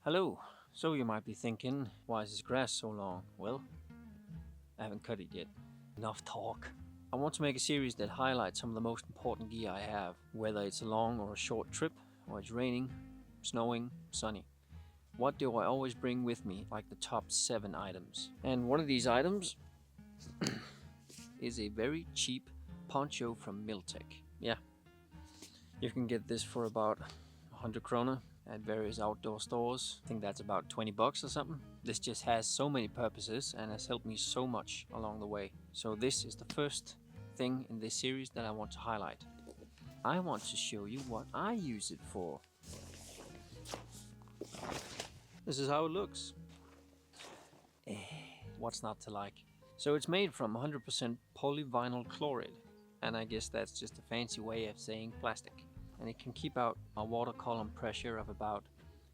Hello. So you might be thinking, why is this grass so long? Well, I haven't cut it yet. Enough talk. I want to make a series that highlights some of the most important gear I have, whether it's a long or a short trip, or it's raining, snowing, sunny. What do I always bring with me, like the top 7 items? And one of these items is a very cheap poncho from Miltec. Yeah, you can get this for about 100 krona at various outdoor stores. I think that's about 20 bucks or something. This just has so many purposes and has helped me so much along the way. So this is the first thing in this series that I want to highlight. I want to show you what I use it for. This is how it looks. What's not to like? So it's made from 100% polyvinyl chloride, and I guess that's just a fancy way of saying plastic. And it can keep out a water column pressure of about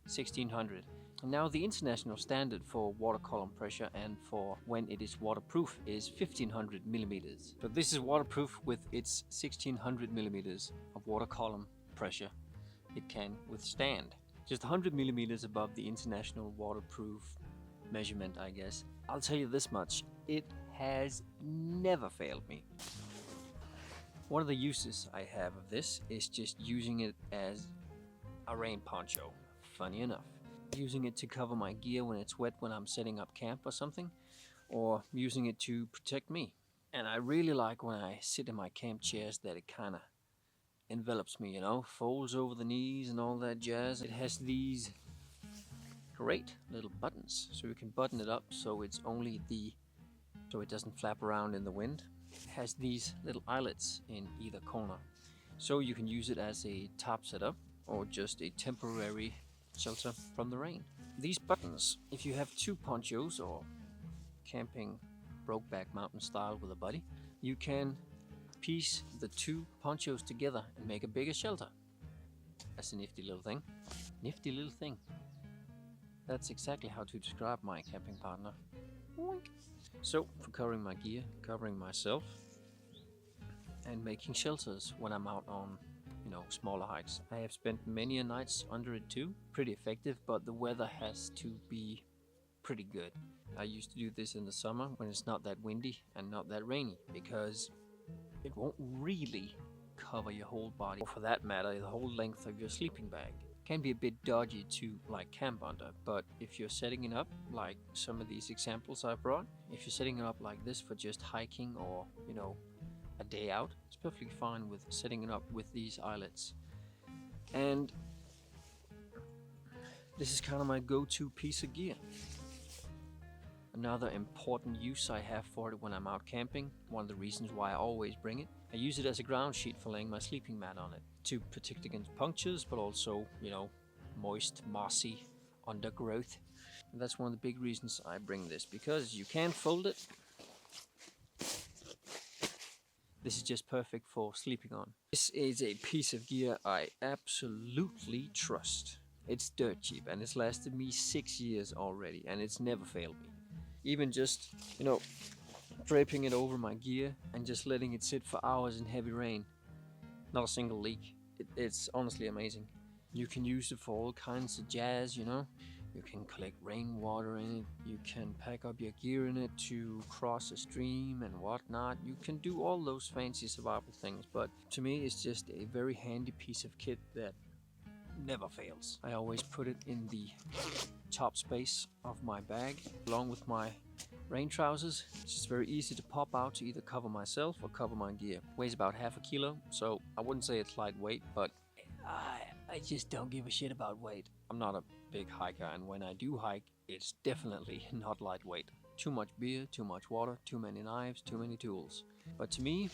1600. And now the international standard for water column pressure and for when it is waterproof is 1500 millimeters. So this is waterproof with its 1600 millimeters of water column pressure it can withstand. Just 100 millimeters above the international waterproof measurement, I guess. I'll tell you this much, it has never failed me. One of the uses I have of this is just using it as a rain poncho, funny enough. Using it to cover my gear when it's wet when I'm setting up camp or something, or using it to protect me. And I really like when I sit in my camp chairs that it kind of envelops me, folds over the knees and all that jazz. It has these great little buttons, so you can button it up so it's only so it doesn't flap around in the wind. It has these little eyelets in either corner, so you can use it as a top setup or just a temporary shelter from the rain. These buttons, if you have 2 ponchos or camping Brokeback Mountain style with a buddy, you can piece the 2 ponchos together and make a bigger shelter. That's a nifty little thing. Nifty little thing. That's exactly how to describe my camping partner. So, for covering my gear, covering myself, and making shelters when I'm out on, smaller hikes. I have spent many a nights under it too. Pretty effective, but the weather has to be pretty good. I used to do this in the summer when it's not that windy and not that rainy, because it won't really cover your whole body, or for that matter, the whole length of your sleeping bag. Can be a bit dodgy to camp under, but if you're setting it up like some of these examples I brought, if you're setting it up like this for just hiking or a day out, it's perfectly fine with setting it up with these eyelets. And this is kind of my go-to piece of gear. Another important use I have for it when I'm out camping, one of the reasons why I always bring it, I use it as a ground sheet for laying my sleeping mat on it to protect against punctures, but also, moist, mossy undergrowth. And that's one of the big reasons I bring this, because you can fold it. This is just perfect for sleeping on. This is a piece of gear I absolutely trust. It's dirt cheap and it's lasted me 6 years already, and it's never failed me. Even just, draping it over my gear and just letting it sit for hours in heavy rain. Not a single leak. It's honestly amazing. You can use it for all kinds of jazz, You can collect rainwater in it. You can pack up your gear in it to cross a stream and whatnot. You can do all those fancy survival things, but to me it's just a very handy piece of kit that never fails. I always put it in the top space of my bag along with my rain trousers. It's just very easy to pop out to either cover myself or cover my gear. Weighs about half a kilo, so I wouldn't say it's lightweight, but I just don't give a shit about weight. I'm not a big hiker, and when I do hike, it's definitely not lightweight. Too much beer, too much water, too many knives, too many tools. But to me,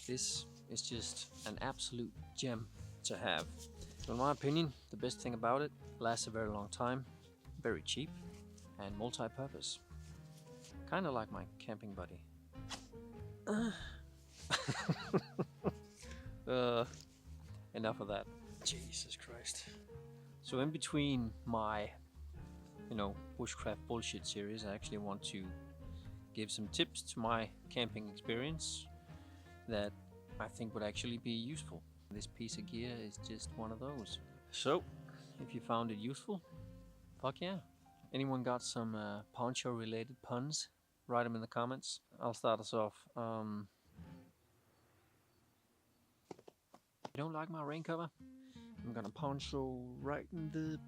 this is just an absolute gem to have. In my opinion, the best thing about it, lasts a very long time, very cheap, and multi-purpose. Kind of like my camping buddy. Enough of that. Jesus Christ. So in between my, bushcraft bullshit series, I actually want to give some tips to my camping experience that I think would actually be useful. This piece of gear is just one of those. So, if you found it useful, Fuck yeah. Anyone got some Poncho related puns? Write them in the comments. I'll start us off. You don't like my rain cover? I'm gonna Poncho right in the